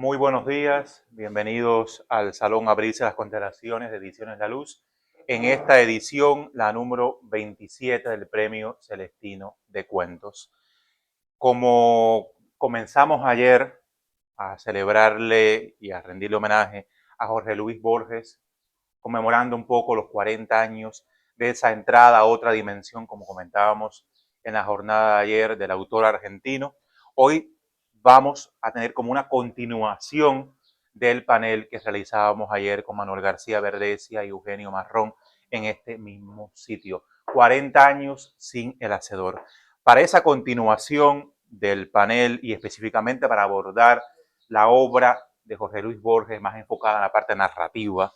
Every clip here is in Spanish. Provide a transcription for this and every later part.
Muy buenos días, bienvenidos al Salón Abrirse las Constelaciones de Ediciones La Luz. En esta edición, la número 27 del Premio Celestino de Cuentos. Como comenzamos ayer a celebrarle y a rendirle homenaje a Jorge Luis Borges, conmemorando un poco los 40 años de esa entrada a otra dimensión, como comentábamos en la jornada de ayer del autor argentino, hoy vamos a tener como una continuación del panel que realizábamos ayer con Manuel García Verdesia y Eugenio Marrón en este mismo sitio. 40 años sin el Hacedor. Para esa continuación del panel y específicamente para abordar la obra de Jorge Luis Borges más enfocada en la parte narrativa,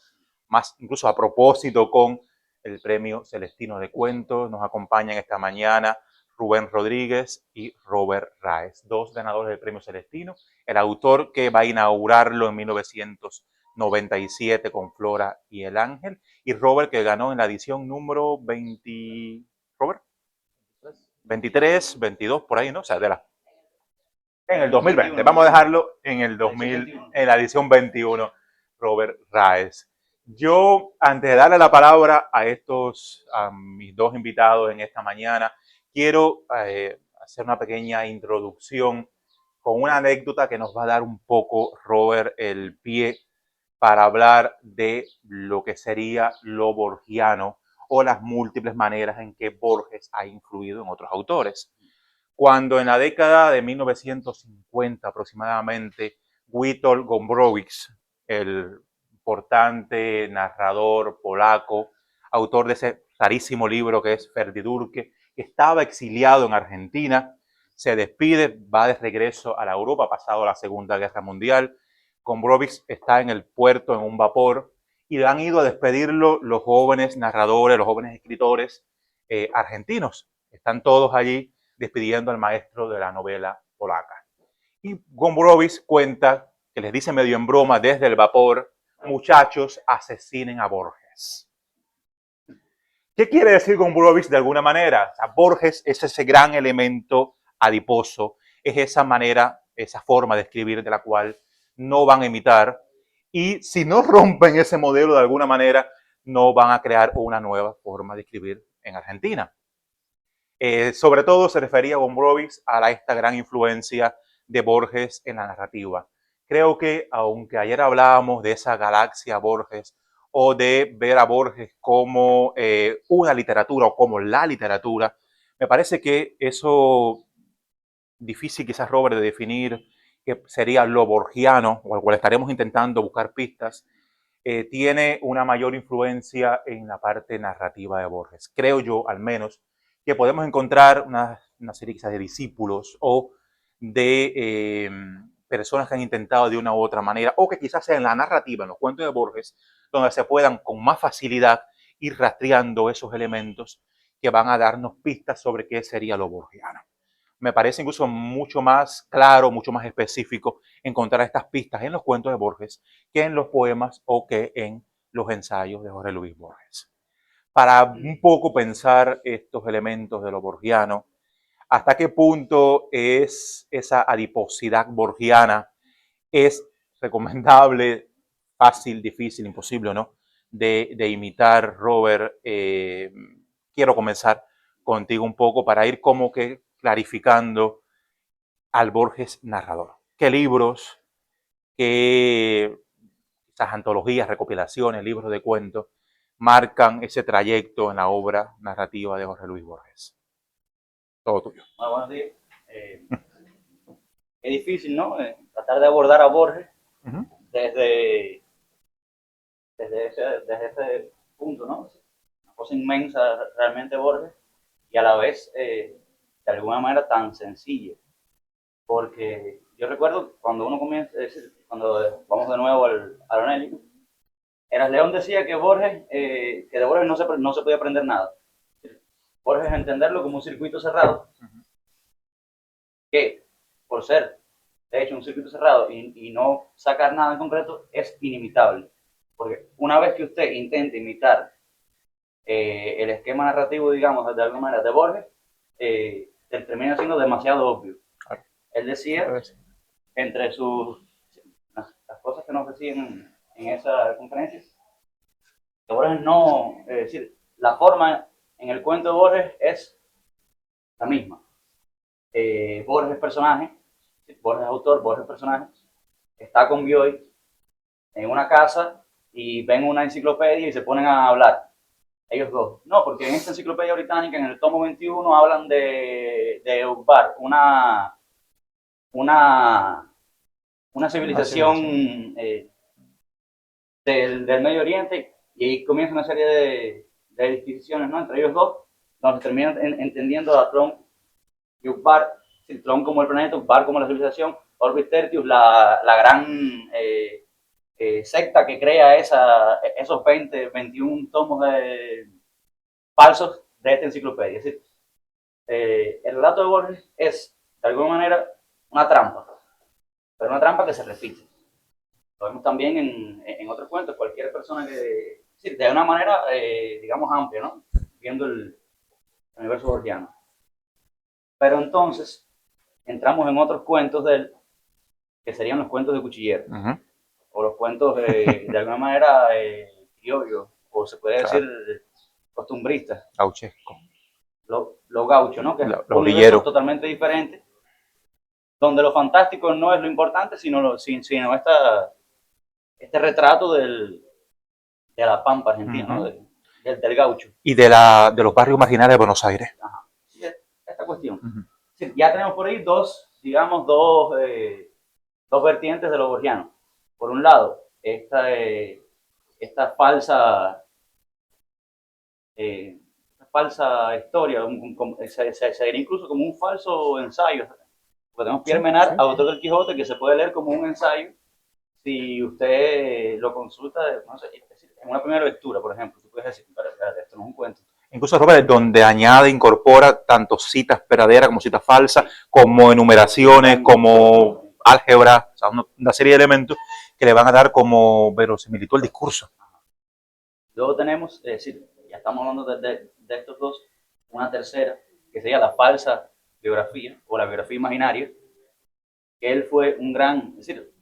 más incluso a propósito con el Premio Celestino de Cuentos, nos acompañan esta mañana Rubén Rodríguez y Robert Raes, dos ganadores del Premio Celestino, el autor que va a inaugurarlo en 1997 con Flora y el Ángel, y Robert que ganó en la edición número 20, Robert, 23, 22, por ahí, ¿no? O sea, en el 2020, vamos a dejarlo en el 2000, en la edición 21, Robert Raes. Yo, antes de darle la palabra a mis dos invitados en esta mañana, quiero hacer una pequeña introducción con una anécdota que nos va a dar un poco, Robert, el pie para hablar de lo que sería lo borgiano o las múltiples maneras en que Borges ha influido en otros autores. Cuando en la década de 1950 aproximadamente, Witold Gombrowicz, el importante narrador polaco, autor de ese rarísimo libro que es Perdidurque, que estaba exiliado en Argentina, se despide, va de regreso a la Europa, pasado la Segunda Guerra Mundial. Gombrowicz está en el puerto en un vapor y han ido a despedirlo los jóvenes narradores, los jóvenes escritores argentinos. Están todos allí despidiendo al maestro de la novela polaca. Y Gombrowicz cuenta que les dice medio en broma desde el vapor: muchachos, asesinen a Borges. ¿Qué quiere decir Gombrowicz de alguna manera? O sea, Borges es ese gran elemento adiposo, es esa manera, esa forma de escribir de la cual no van a imitar, y si no rompen ese modelo de alguna manera, no van a crear una nueva forma de escribir en Argentina. Sobre todo se refería a Gombrowicz a esta gran influencia de Borges en la narrativa. Creo que aunque ayer hablábamos de esa galaxia Borges o de ver a Borges como una literatura o como la literatura, me parece que eso difícil quizás, Robert, de definir que sería lo borgiano, o al cual estaremos intentando buscar pistas, tiene una mayor influencia en la parte narrativa de Borges. Creo yo, al menos, que podemos encontrar una serie quizás de discípulos o de personas que han intentado de una u otra manera, o que quizás sea en la narrativa, en los cuentos de Borges, donde se puedan con más facilidad ir rastreando esos elementos que van a darnos pistas sobre qué sería lo borgiano. Me parece incluso mucho más claro, mucho más específico encontrar estas pistas en los cuentos de Borges que en los poemas o que en los ensayos de Jorge Luis Borges. Para un poco pensar estos elementos de lo borgiano, hasta qué punto es esa adiposidad borgiana, es recomendable, fácil, difícil, imposible, ¿no? De imitar, Robert. Quiero comenzar contigo un poco para ir como que clarificando al Borges narrador. ¿Qué libros, qué esas antologías, recopilaciones, libros de cuentos marcan ese trayecto en la obra narrativa de Jorge Luis Borges? Todo tuyo. Bueno, buenos días. Eh, es difícil, ¿no? Tratar de abordar a Borges Uh -huh. desde, desde ese punto, ¿no? Una cosa inmensa realmente Borges y a la vez, de alguna manera, tan sencilla. Porque yo recuerdo cuando uno comienza, es decir, cuando vamos de nuevo al anélico, Eras León decía que Borges, que de Borges no se podía aprender nada. Borges entenderlo como un circuito cerrado, que por ser de hecho un circuito cerrado y no sacar nada en concreto es inimitable. Porque una vez que usted intenta imitar el esquema narrativo, digamos, de alguna manera de Borges, termina siendo demasiado obvio. Él decía, entre sus, ofrecí en esa conferencia, que Borges no, es decir, la forma en el cuento de Borges es la misma. Borges es personaje, Borges es autor, Borges es personaje, está con Bioy en una casa y ven una enciclopedia y se ponen a hablar. Ellos dos. No, porque en esta enciclopedia británica, en el tomo 21, hablan de Ukbar, una civilización del Medio Oriente, y ahí comienza una serie de disquisiciones, ¿no?, entre ellos dos, donde se terminan entendiendo a Tron y Ukbar, Tron como el planeta, Ukbar como la civilización, Orbis Tertius, la gran secta que crea esos 20, 21 tomos falsos de esta enciclopedia. Es decir, el relato de Borges es, de alguna manera, una trampa, pero una trampa que se repite. Lo vemos también en otros cuentos, cualquier persona que, sí, de una manera, digamos, amplia, ¿no?, viendo el universo borgiano. Pero entonces, entramos en otros cuentos de él, que serían los cuentos de cuchillero, o los cuentos, de alguna manera, criollos, o se puede decir costumbristas. Gauchesco. Los gauchos, ¿no?, que es Los un universo totalmente diferente, donde lo fantástico no es lo importante, sino este retrato de la pampa argentina, ¿no?, del gaucho. Y de los barrios marginales de Buenos Aires. Ajá. Sí, esta cuestión. Sí, ya tenemos por ahí dos vertientes de lo borgiano. Por un lado, esta falsa historia, sería incluso como un falso ensayo. Porque tenemos Pierre Menard, autor del Quijote, que se puede leer como un ensayo si usted lo consulta, no sé, en una primera lectura, por ejemplo. Tú puedes decir, espérate, esto no es un cuento. Incluso Robert, donde añade, incorpora tanto citas verdaderas como citas falsas, como enumeraciones, como álgebra, o sea, una serie de elementos que le van a dar como verosimilitud al discurso. Luego tenemos, es decir, ya estamos hablando de estos dos, una tercera, que sería la falsa biografía, o la biografía imaginaria, que él fue un gran, es decir,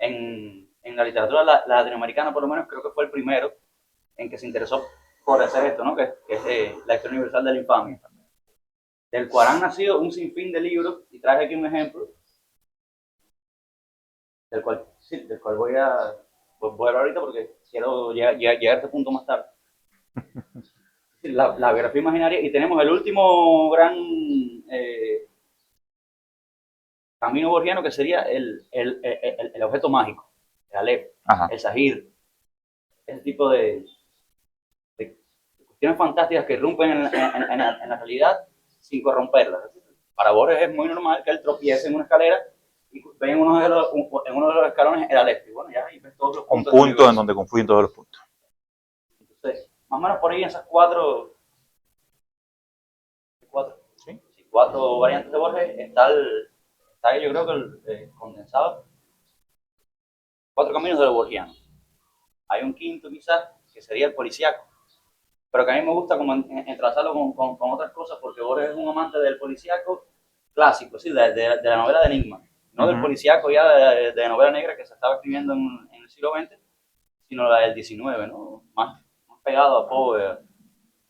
en la literatura latinoamericana, por lo menos, creo que fue el primero en que se interesó por hacer esto, ¿no?, que es la historia universal de la infamia, del cual han nacido un sinfín de libros, y traje aquí un ejemplo, del cual voy a hablar ahorita porque quiero llegar a este punto más tarde. La biografía imaginaria, y tenemos el último gran camino borgiano, que sería el objeto mágico, el Aleph, el Sahir, ese tipo de cuestiones fantásticas que irrumpen en la realidad sin corromperla. Para Borges es muy normal que él tropiece en una escalera y ve en uno de los escalones el Aleph. Y bueno, ya ahí ves todos los puntos. Un punto en donde confluyen todos los puntos. Entonces, más o menos por ahí en esas cuatro variantes de Borges está yo creo que el condensado. 4 caminos de lo borgiano. Hay un quinto quizás, que sería el policíaco, pero que a mí me gusta como entrelazarlo con otras cosas, porque Borges es un amante del policíaco clásico, ¿sí?, de la novela de enigma, no del policíaco ya de novela negra que se estaba escribiendo en el siglo XX, sino la del XIX, ¿no?, más pegado a Poe,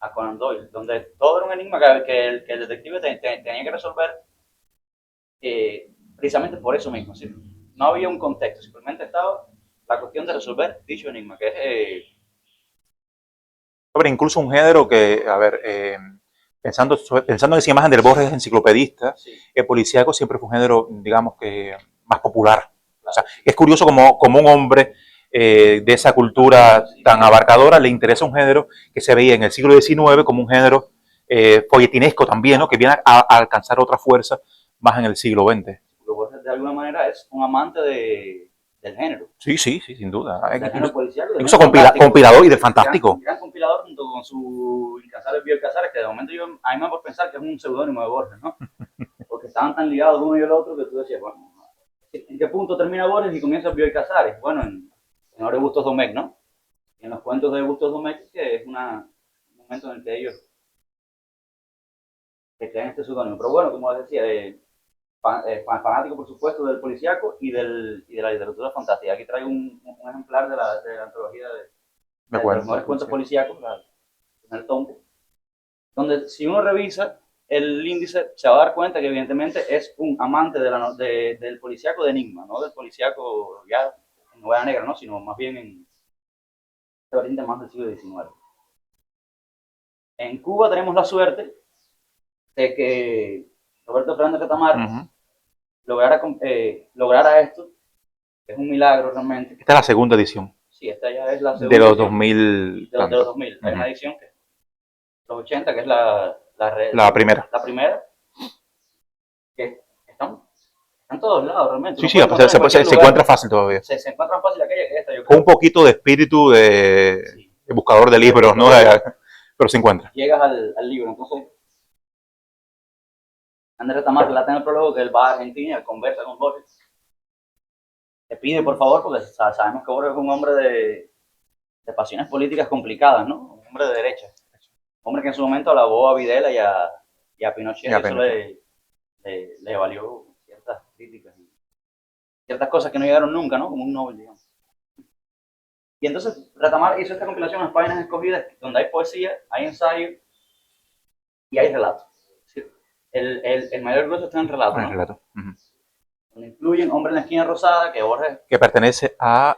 a Conan Doyle, donde todo era un enigma que el detective tenía que resolver, precisamente por eso mismo, ¿sí? No había un contexto, simplemente estaba la cuestión de resolver dicho enigma, que es... Pero incluso un género que, a ver, pensando en esa imagen del Borges enciclopedista, sí, el policíaco siempre fue un género, digamos, que más popular. Claro. O sea, es curioso como un hombre de esa cultura tan abarcadora le interesa un género que se veía en el siglo XIX como un género folletinesco también, ¿no?, que viene a alcanzar otra fuerza más en el siglo XX. Borges de alguna manera es un amante del género. Sí, sin duda. Del género policial. Incluso compilador y del fantástico. Gran compilador junto con su Incansables Bioy Casares, que de momento a mí me por pensar que es un seudónimo de Borges, ¿no? Porque estaban tan ligados uno y el otro que tú decías, bueno, ¿en qué punto termina Borges y comienza Bioy Casares? Bueno, en Ahora Bustos Domecq, ¿no? Y en los cuentos de Bustos Domecq, que es un momento en el que ellos crean este seudónimo. Pero bueno, como les decía, fanático, por supuesto, del policíaco y de la literatura fantástica. Aquí traigo un Me de los cuento. mejores cuentos policíacos, el primer tomo, donde si uno revisa el índice se va a dar cuenta que evidentemente es un amante del policíaco de Enigma, no del policíaco ya en novela negra, ¿no? Sino más bien en variante más del siglo XIX. En Cuba tenemos la suerte de que Roberto Fernández Retamar lograra esto, que es un milagro realmente. Esta es la segunda edición. Sí, esta ya es la segunda de los edición 2000. de los 2000. Hay una edición que los 80, que es la primera. La primera, que están en todos lados realmente. Sí, sí, se encuentra fácil todavía. Se encuentra fácil aquella que esta, yo creo. Con un poquito de espíritu de buscador de libros, ¿no? Pero se encuentra. Llegas al libro, entonces Andrés Tamar relata en el prólogo que él va a Argentina, conversa con Borges. Le pide por favor, porque sabemos que Borges es un hombre de pasiones políticas complicadas, ¿no? Un hombre de derecha. Un hombre que en su momento alabó a Videla y a Pinochet, y eso le valió ciertas críticas y ciertas cosas que no llegaron nunca, ¿no? Como un Nobel, digamos. Y entonces Retamar hizo esta compilación en páginas escogidas donde hay poesía, hay ensayo y hay relatos. El mayor grueso está en el relato, ¿no? Relato. Donde incluyen Hombre en la esquina rosada, que Borges... Que pertenece al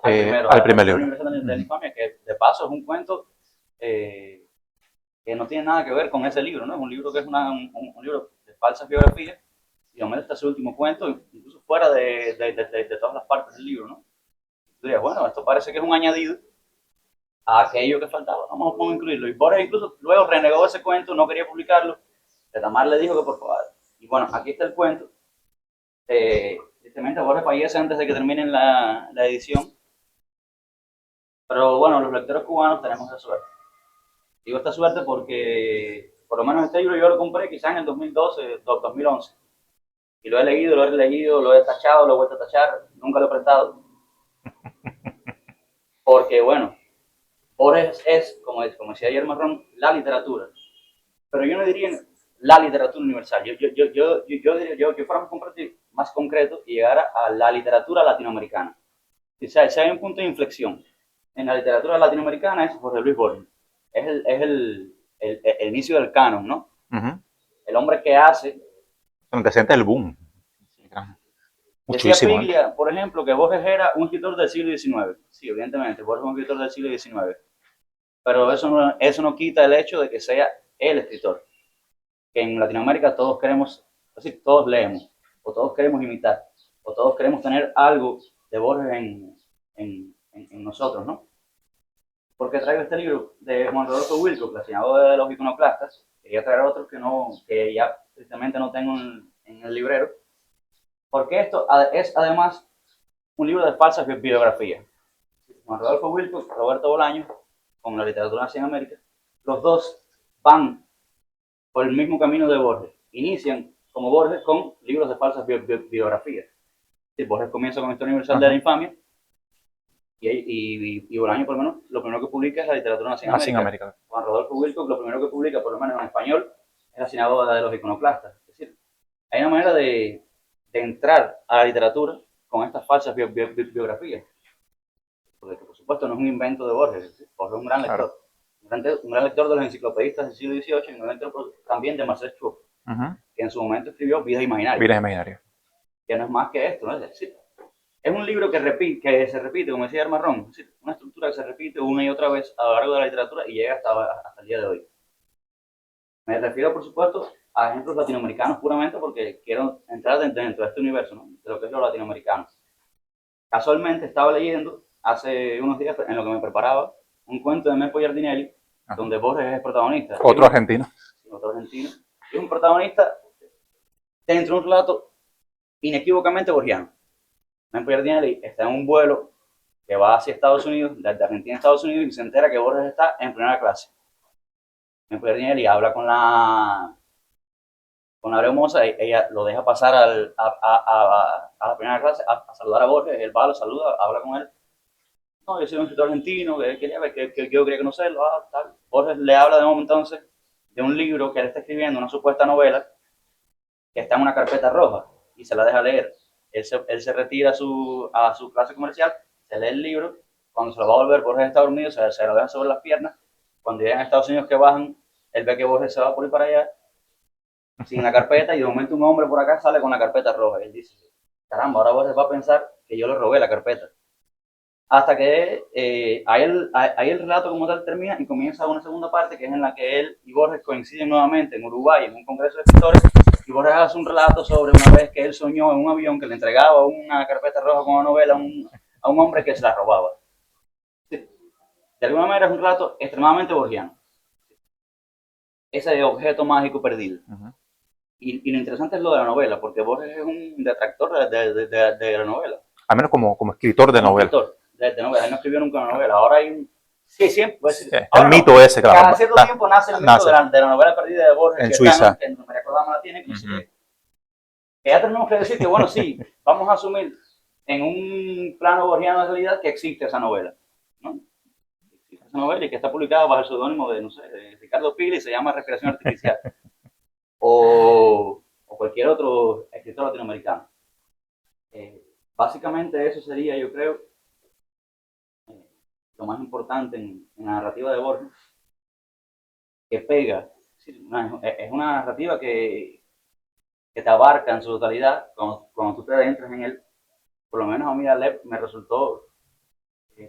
primer libro. De la infamia, que de paso es un cuento que no tiene nada que ver con ese libro, ¿no? Es un libro que es un libro de falsas biografías, y Homero está su último cuento, incluso fuera de todas las partes del libro, ¿no? Tú dirías, bueno, esto parece que es un añadido a aquello que faltaba, vamos a incluirlo. Y Borges incluso luego renegó ese cuento, no quería publicarlo. Retamar le dijo que por favor. Y bueno, aquí está el cuento. Tristemente Borges fallece antes de que terminen la edición. Pero bueno, los lectores cubanos tenemos esa suerte. Digo esta suerte porque por lo menos este libro yo lo compré quizás en el 2012, 2011. Y lo he leído, lo he releído, lo he tachado, lo he vuelto a tachar, nunca lo he prestado. Porque bueno, Borges es, como decía ayer Marrón, la literatura. Pero yo no diría la literatura universal. Yo fuera más concreto y llegara a la literatura latinoamericana. O sea, si hay un punto de inflexión en la literatura latinoamericana es Jorge Luis Borges. Es el inicio del canon, ¿no? El hombre que hace... El antecedente del boom. Decía Piglia, por ejemplo, que Borges era un escritor del siglo XIX. Sí, evidentemente, Borges es un escritor del siglo XIX. Pero eso no quita el hecho de que sea el escritor. Que en Latinoamérica todos queremos, es decir, todos leemos, o todos queremos imitar, o todos queremos tener algo de Borges en nosotros, ¿no? Porque traigo este libro de Juan Rodolfo Wilcox, Clasificado de los Iconoclastas. Quería traer otros que ya tristemente no tengo en el librero, porque esto es además un libro de falsas biografías. Juan Rodolfo Wilcox, Roberto Bolaños, con la literatura nacional en América, los dos van por el mismo camino de Borges. Inician como Borges con libros de falsas biografías. Borges comienza con la Historia Universal de la Infamia y Bolaño, por lo menos, lo primero que publica es la literatura nacional en América. Juan Rodolfo Wilcox, lo primero que publica, por lo menos en español, es la sinagoga de los iconoclastas. Es decir, hay una manera de entrar a la literatura con estas falsas biografías. Porque, por supuesto, no es un invento de Borges. Borges es un gran lector. Un gran lector de los enciclopedistas del siglo XVIII y un gran lector también de Marcel Schwab, que en su momento escribió Vidas Imaginarias. Vidas Imaginarias. Que no es más que esto, ¿no? Es decir, es un libro que se repite, como decía Marrón, es decir, una estructura que se repite una y otra vez a lo largo de la literatura y llega hasta el día de hoy. Me refiero, por supuesto, a ejemplos latinoamericanos puramente porque quiero entrar dentro de este universo, ¿no? De lo que es lo latinoamericano. Casualmente estaba leyendo hace unos días, en lo que me preparaba, un cuento de Melpo Giardinelli, donde Borges es el protagonista. Otro argentino. Otro argentino. Y un protagonista dentro de un relato inequívocamente borgiano. Melpo Giardinelli está en un vuelo que va hacia Estados Unidos, de Argentina a Estados Unidos, y se entera que Borges está en primera clase. Melpo Giardinelli habla con la aeromoza, ella lo deja pasar a la primera clase a saludar a Borges, él va, lo saluda, habla con él. No, yo soy un escritor argentino, que yo quería conocerlo, tal. Borges le habla de momento entonces de un libro que él está escribiendo, una supuesta novela, que está en una carpeta roja, y se la deja leer. Él se retira a su clase comercial, se lee el libro, cuando se lo va a volver, Borges está dormido, se lo deja sobre las piernas. Cuando llegan a Estados Unidos que bajan, él ve que Borges se va por ir para allá sin la carpeta y de momento un hombre por acá sale con la carpeta roja. Y él dice, caramba, ahora Borges va a pensar que yo le robé la carpeta. Hasta que ahí el relato como tal termina y comienza una segunda parte que es en la que él y Borges coinciden nuevamente en Uruguay en un congreso de escritores y Borges hace un relato sobre una vez que él soñó en un avión que le entregaba una carpeta roja con una novela a un hombre que se la robaba. Sí. De alguna manera es un relato extremadamente borgiano. Ese objeto mágico perdido. Y lo interesante es lo de la novela, porque Borges es un detractor de la novela. Al menos como escritor de novela. De novela. Él no escribió nunca una novela. Ahora hay un... Sí, siempre. Pues, sí, el mito no, ese, claro. Cada cierto tiempo nace el mito de la novela perdida de Borges. En Suiza. Que María Cordama la tiene. Que ya tenemos que decir que, bueno, sí, vamos a asumir en un plano borgiano de realidad que existe esa novela, ¿no? Existe esa novela y que está publicada bajo el seudónimo de, no sé, de Ricardo Piglia y se llama Respiración Artificial. o cualquier otro escritor latinoamericano. Básicamente eso sería, yo creo, lo más importante en la narrativa de Borges, que pega. Es una narrativa que te abarca en su totalidad cuando tú te adentras en él. Por lo menos a mí Aleph me resultó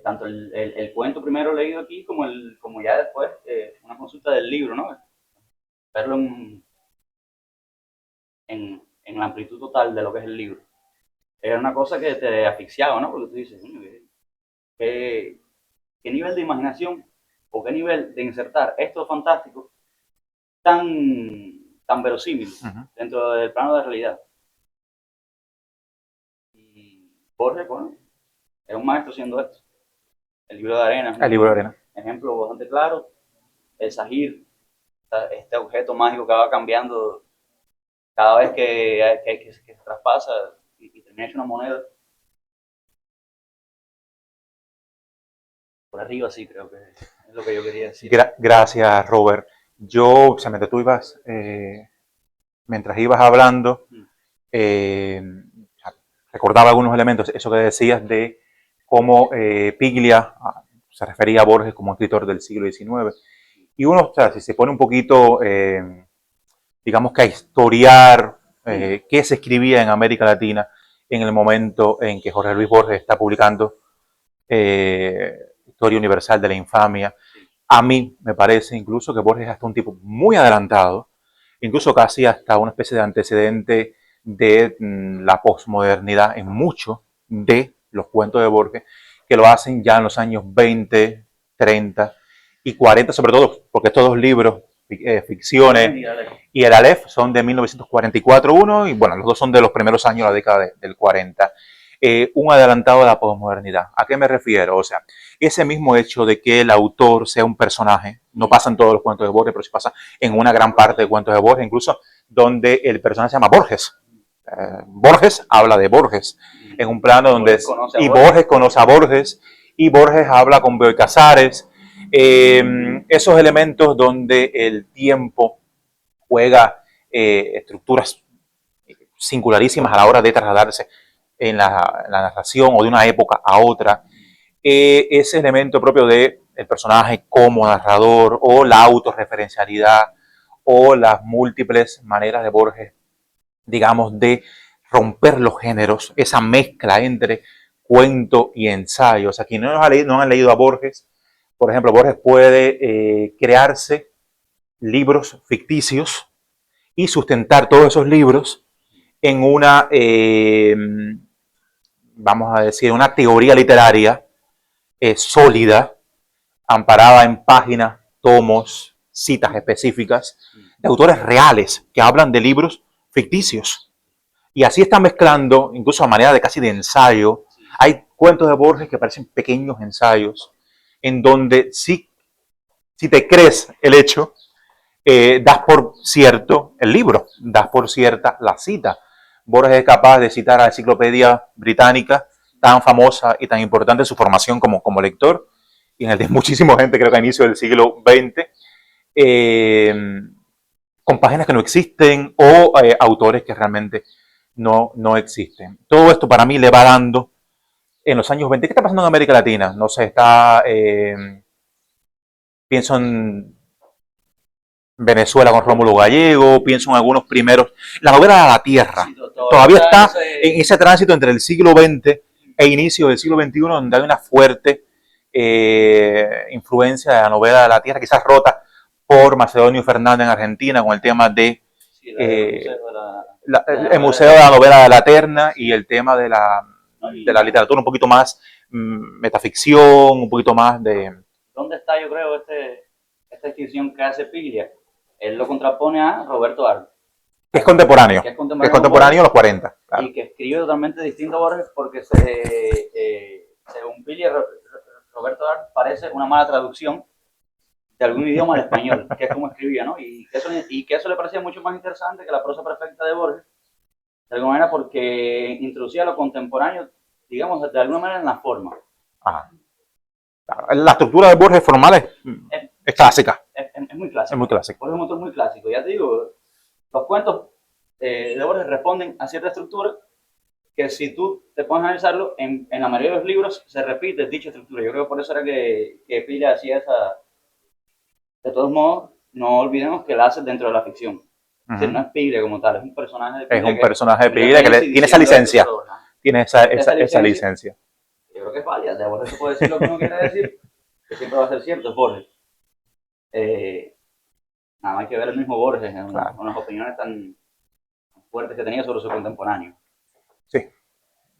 tanto el cuento primero leído aquí como ya después una consulta del libro, ¿no? Verlo en la amplitud total de lo que es el libro. Era una cosa que te asfixiaba, ¿no? Porque tú dices, ¿qué nivel de imaginación o qué nivel de insertar esto fantástico tan verosímil dentro del plano de realidad? Y Borges, bueno, es un maestro haciendo esto. El libro de arena. El libro de arena. Ejemplo bastante claro. El Sahir, este objeto mágico que va cambiando cada vez que se traspasa y termina hecho una moneda. Por arriba sí, creo que es lo que yo quería decir. Gracias, Robert. Yo, o sea, mientras ibas hablando, recordaba algunos elementos, eso que decías de cómo Piglia se refería a Borges como escritor del siglo XIX. Y uno, o sea, si se pone un poquito, digamos que a historiar qué se escribía en América Latina en el momento en que Jorge Luis Borges está publicando Historia Universal de la Infamia. A mí me parece incluso que Borges es hasta un tipo muy adelantado, incluso casi hasta una especie de antecedente de la posmodernidad en muchos de los cuentos de Borges, que lo hacen ya en los años 20, 30 y 40, sobre todo porque estos dos libros, Ficciones y el Aleph, son de 1944 uno, y bueno, los dos son de los primeros años de la década del 40. Un adelantado de la posmodernidad. ¿A qué me refiero? O sea, ese mismo hecho de que el autor sea un personaje, no pasa en todos los cuentos de Borges, pero sí pasa en una gran parte de cuentos de Borges, incluso donde el personaje se llama Borges. Borges habla de Borges en un plano donde Borges conoce a Borges y Borges habla con Bioy Casares. Esos elementos donde el tiempo juega estructuras singularísimas a la hora de trasladarse en la narración o de una época a otra, ese elemento propio del personaje como narrador o la autorreferencialidad o las múltiples maneras de Borges, digamos, de romper los géneros, esa mezcla entre cuento y ensayo. O sea, quienes no han leído a Borges, por ejemplo, Borges puede crearse libros ficticios y sustentar todos esos libros en una, vamos a decir, una teoría literaria sólida, amparada en páginas, tomos, citas específicas, de autores reales que hablan de libros ficticios. Y así está mezclando, incluso a manera de casi de ensayo. Hay cuentos de Borges que parecen pequeños ensayos, en donde si te crees el hecho, das por cierto el libro, das por cierta la cita. Borges es capaz de citar a la enciclopedia británica, tan famosa y tan importante en su formación como lector, y en el de muchísima gente, creo que a inicio del siglo XX, con páginas que no existen o autores que realmente no existen. Todo esto para mí le va dando en los años 20. ¿Qué está pasando en América Latina? No sé, está, pienso en Venezuela con Rómulo Gallego, pienso en algunos primeros, la novela de la Tierra, Sí, todavía está ese... en ese tránsito entre el siglo XX e inicio del siglo XXI, donde hay una fuerte influencia de la novela de la Tierra, quizás rota por Macedonio Fernández en Argentina con el tema de Sí, eh, el novela Museo de de la la... Novela de la Terna y el tema ¿no? de la literatura un poquito más metaficción, un poquito más de... ¿Dónde está, yo creo, esta distinción que hace Piglia? Él lo contrapone a Roberto Arte, Que es contemporáneo, que es que es contemporáneo con contemporáneo Borges en los 40. Claro. y que escribe totalmente distinto a Borges porque, según Piglia, Roberto Arte parece una mala traducción de algún idioma al español, que es como escribía, ¿no? Y que eso le parecía mucho más interesante que la prosa perfecta de Borges, de alguna manera porque introducía lo contemporáneo, digamos, de alguna manera en la forma. Ajá. La estructura de Borges formal es clásica. Es muy clásico. Es muy clásica. Borges es un autor muy clásico. Ya te digo, los cuentos de Borges responden a cierta estructura que si tú te pones a analizarlo, en la mayoría de los libros se repite dicha estructura. Yo creo que por eso era que Pila hacía esa... De todos modos, no olvidemos que la hace dentro de la ficción. Uh-huh. Es decir, no es Pila como tal, es un personaje de Pila. Es un personaje de Pila que tiene esa licencia. Tiene esa licencia. Yo creo que es válida. De Borges se puede decir lo que uno quiere decir, que siempre va a ser cierto, es Borges. Nada más hay que ver el mismo Borges en unas opiniones tan fuertes que tenía sobre su contemporáneo. Sí,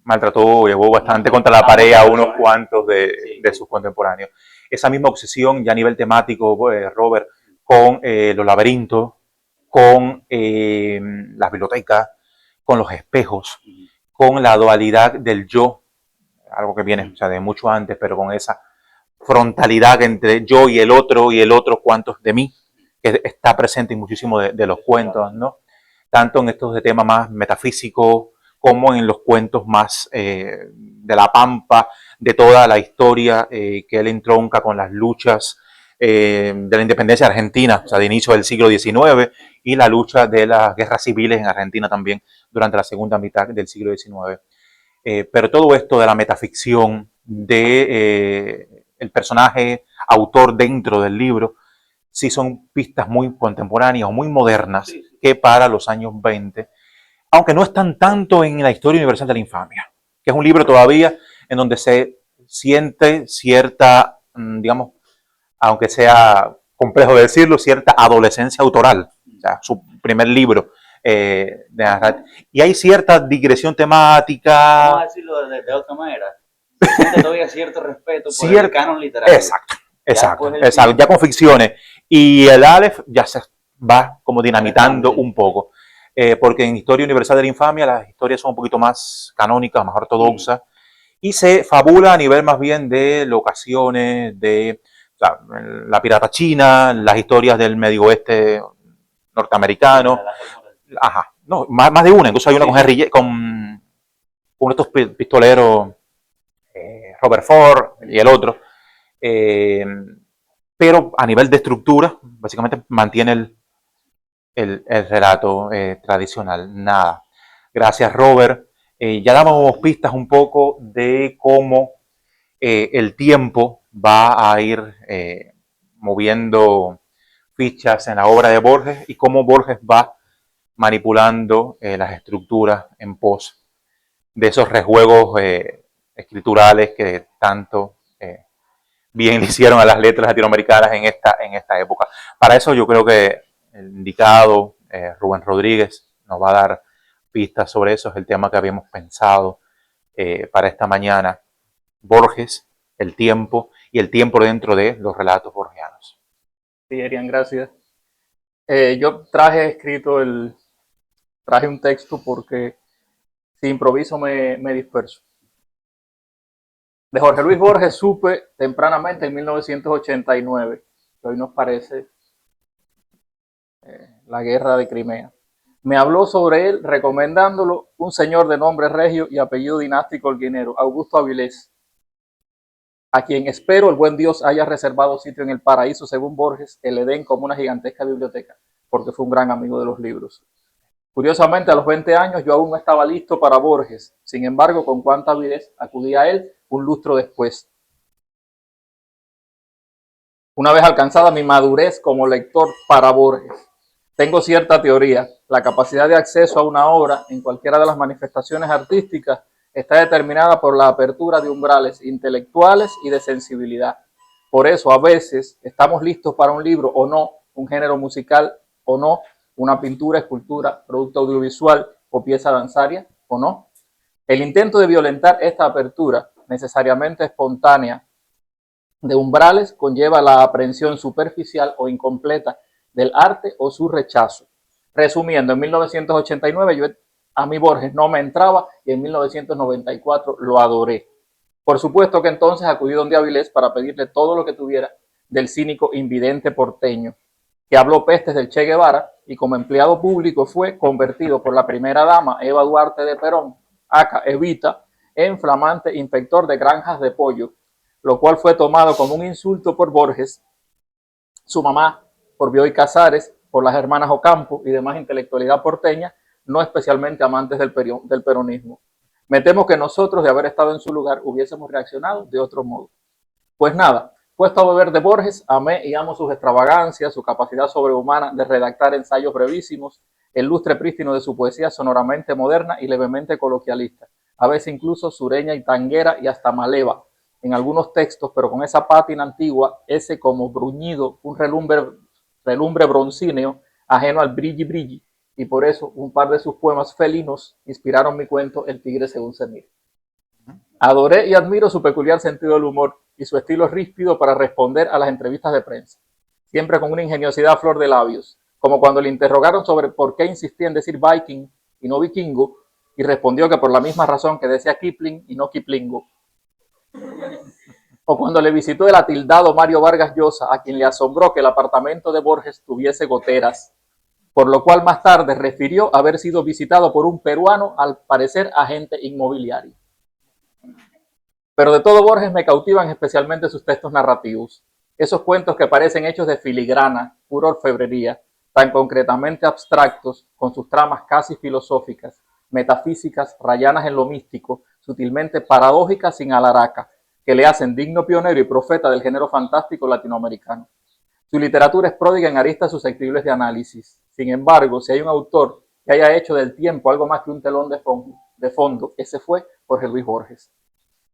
maltrató, llevó bastante contra la pared a unos cuantos de sus contemporáneos. Esa misma obsesión ya a nivel temático, Robert, con los laberintos, con las bibliotecas, con los espejos, con la dualidad del yo, algo que viene, o sea, de mucho antes, pero con esa frontalidad entre yo y el otro cuantos de mí, que está presente en muchísimos de los cuentos, ¿no? Tanto en estos de tema más metafísico como en los cuentos más de la pampa, de toda la historia que él entronca con las luchas de la independencia argentina, o sea, de inicio del siglo XIX, y la lucha de las guerras civiles en Argentina también durante la segunda mitad del siglo XIX. Pero todo esto de la metaficción, de el personaje autor dentro del libro, sí son pistas muy contemporáneas o muy modernas que para los años 20, aunque no están tanto en la historia universal de la infamia, que es un libro todavía en donde se siente cierta, digamos, aunque sea complejo de decirlo, cierta adolescencia autoral, o sea, su primer libro. Y hay cierta digresión temática. Vamos a decirlo de otra manera. Se siente todavía cierto respeto por el canon literario. Exacto. Ya con ficciones. Y el Aleph ya se va como dinamitando un poco. Porque en Historia Universal de la Infamia las historias son un poquito más canónicas, más ortodoxas. Y se fabula a nivel más bien de locaciones, de la pirata china, las historias del medio oeste norteamericano. Ajá. No, más de una. Incluso hay una con estos pistoleros, Robert Ford y el otro. Pero a nivel de estructura, básicamente mantiene el relato tradicional. Nada. Gracias, Robert. Ya damos pistas un poco de cómo el tiempo va a ir moviendo fichas en la obra de Borges y cómo Borges va manipulando las estructuras en pos de esos rejuegos escriturales que tanto bien le hicieron a las letras latinoamericanas en esta época. Para eso yo creo que el indicado Rubén Rodríguez nos va a dar pistas sobre eso, es el tema que habíamos pensado para esta mañana. Borges, el tiempo y el tiempo dentro de los relatos borgianos. Sí, Erian, gracias. Yo traje un texto porque si improviso me disperso. De Jorge Luis Borges supe tempranamente en 1989, que hoy nos parece la guerra de Crimea. Me habló sobre él recomendándolo un señor de nombre regio y apellido dinástico holguinero, Augusto Avilés, a quien espero el buen Dios haya reservado sitio en el paraíso, según Borges, el Edén como una gigantesca biblioteca, porque fue un gran amigo de los libros. Curiosamente, a los 20 años yo aún no estaba listo para Borges. Sin embargo, con cuánta avidez acudí a él un lustro después. Una vez alcanzada mi madurez como lector para Borges, tengo cierta teoría. La capacidad de acceso a una obra en cualquiera de las manifestaciones artísticas está determinada por la apertura de umbrales intelectuales y de sensibilidad. Por eso, a veces, estamos listos para un libro o no, un género musical o no, una pintura, escultura, producto audiovisual o pieza danzaria o no. El intento de violentar esta apertura, necesariamente espontánea, de umbrales conlleva la aprehensión superficial o incompleta del arte o su rechazo. Resumiendo, en 1989 a mí Borges no me entraba y en 1994 lo adoré. Por supuesto que entonces acudí donde Avilés para pedirle todo lo que tuviera del cínico invidente porteño, que habló pestes del Che Guevara y como empleado público fue convertido por la primera dama Eva Duarte de Perón, aka Evita, en flamante inspector de granjas de pollo, lo cual fue tomado como un insulto por Borges, su mamá, por Bioy Casares, por las hermanas Ocampo y demás intelectualidad porteña, no especialmente amantes del peronismo. Me temo que nosotros, de haber estado en su lugar, hubiésemos reaccionado de otro modo. Pues nada, puesto a beber de Borges, amé y amo sus extravagancias, su capacidad sobrehumana de redactar ensayos brevísimos, el lustre prístino de su poesía sonoramente moderna y levemente coloquialista, a veces incluso sureña y tanguera y hasta maleva en algunos textos, pero con esa pátina antigua, ese como bruñido, un relumbre broncíneo, ajeno al brilli brilli, y por eso un par de sus poemas felinos inspiraron mi cuento El tigre según se mira. Adoré y admiro su peculiar sentido del humor y su estilo ríspido para responder a las entrevistas de prensa, siempre con una ingeniosidad a flor de labios, como cuando le interrogaron sobre por qué insistía en decir Viking y no vikingo, y respondió que por la misma razón que decía Kipling y no Kiplingo. O cuando le visitó el atildado Mario Vargas Llosa, a quien le asombró que el apartamento de Borges tuviese goteras, por lo cual más tarde refirió haber sido visitado por un peruano, al parecer agente inmobiliario. Pero de todo Borges me cautivan especialmente sus textos narrativos, esos cuentos que parecen hechos de filigrana, pura orfebrería, tan concretamente abstractos, con sus tramas casi filosóficas, metafísicas, rayanas en lo místico, sutilmente paradójicas sin alaraca, que le hacen digno pionero y profeta del género fantástico latinoamericano. Su literatura es pródiga en aristas susceptibles de análisis. Sin embargo, si hay un autor que haya hecho del tiempo algo más que un telón de fondo, ese fue Jorge Luis Borges.